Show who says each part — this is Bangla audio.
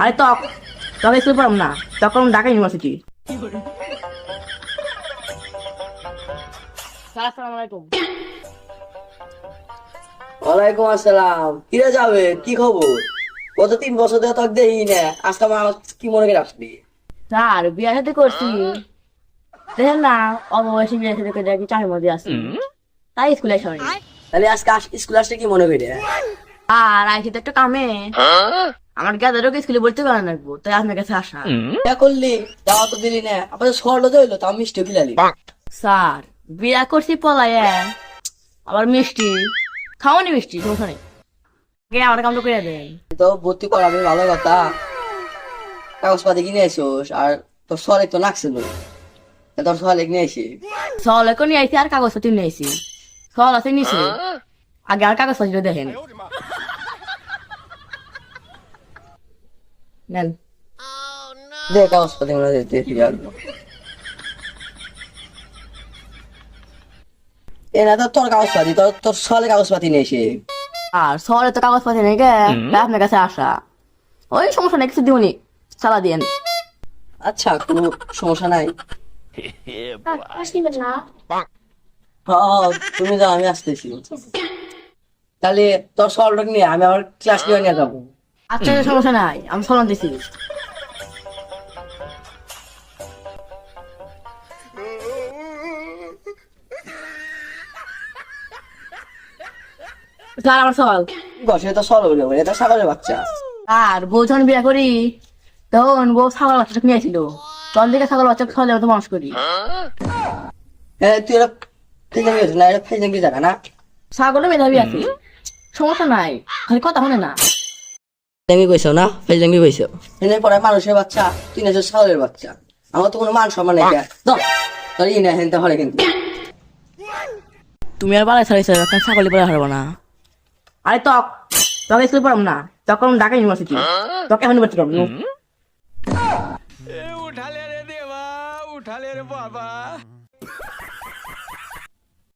Speaker 1: আরে তোকে স্কুল পড়াম না, তখন ঢাকা ইউনিভার্সিটি। আসসালামু আলাইকুম।
Speaker 2: ওয়ালাইকুম আসসালাম। কিরে যাবে, কি খবর? গত 3 বছর ধরে তোকে দেখি না, আজকে আমার কি মনে করে আসবি?
Speaker 1: স্যার বিয়ে সাথে করছি, দেখেন না অবশ্যই বিয়ে সাথে করে দেখি চাকরির মধ্যে আসছি, তাই স্কুলে সরি।
Speaker 2: তাহলে আজকে স্কুল আসতে কি মনে করে?
Speaker 1: আর আইসি তো একটা কামে, আমার গাদারও স্কুলে বলতে পারে লাগবো, তাই আপনার কাছে আসা।
Speaker 2: যা করলি, যাওয়া তো দিলি না, আবার সরল হইলো, তাও মিষ্টি খিলালি।
Speaker 1: স্যার বিয়া করছি পলায়, আবার মিষ্টি খাওয়ানি, মিষ্টি সমস্যা নেই, আগে আমার কামটা করে দেন।
Speaker 2: তো ভর্তি করাবি, ভালো কথা। কাগজপাতি কিনে এসোস, আর তোর সরে তো নাকছিল, তোর সরে কিনে এসি।
Speaker 1: সল এখন নিয়ে আইসি আর কাগজপত্র নিয়ে আইসি, সল আছে নিচে, আগে আর কাগজপত্র দেখেন। নেন।
Speaker 2: দে কাগজপাতি মনে হয় দেখি আসবো। এ না তো তোর কাগজপাতি, তোর সলে কাগজপাতি নিয়ে এসে।
Speaker 1: আর শহরে তো কাগজপত্র নেই গে, তাই আপনার কাছে আসা। ওই সমস্যা নেই, কিছু দিবনি, চালা দিয়েন।
Speaker 2: আচ্ছা, কোনো সমস্যা নাই। তুমি যাও, আমি আসতেছি। তাহলে তোর সলটা নিয়ে আমি আমার ক্লাস নিয়ে যাবো।
Speaker 1: আচ্ছা সমস্যা নাই, আমি ফলন দিছি। স্যার আমার সল।
Speaker 2: বসে তো সল হইলো, এটা ছাগলের বাচ্চা।
Speaker 1: আর বউ যখন বিয়ে করি তখন বউ ছাগল বাচ্চাটা নিয়েছিল, তখন থেকে ছাগল বাচ্চা সলে মতো মানুষ করি।
Speaker 2: তুই এটা ফেজাঙ্গি হয়েছিস না, এটা ফেজাঙ্গি জায়গা না।
Speaker 1: ছাগলও মেধাবী আছে, সমস্যা নাই, খালি কথা শুনে না।
Speaker 2: ফেজাঙ্গি কইছো না, ফেজাঙ্গি কইছো। এনে পরে মানুষের বাচ্চা, তুই না ছাগলের বাচ্চা। আমার তো কোনো মান সম্মান নেই। তোর ই না হেনতে হরে কিন্তু।
Speaker 1: তুমি আর বালাই ছাড়াইছো, একটা ছাগলি পড়া হারবো না। আরে তোকে স্কুল পড়াম না, তখন ঢাকা ইউনিভার্সিটি, তোকে এখন ভর্তি করবো।
Speaker 3: उठा ले रे देवा, उठा ले रे बाबा।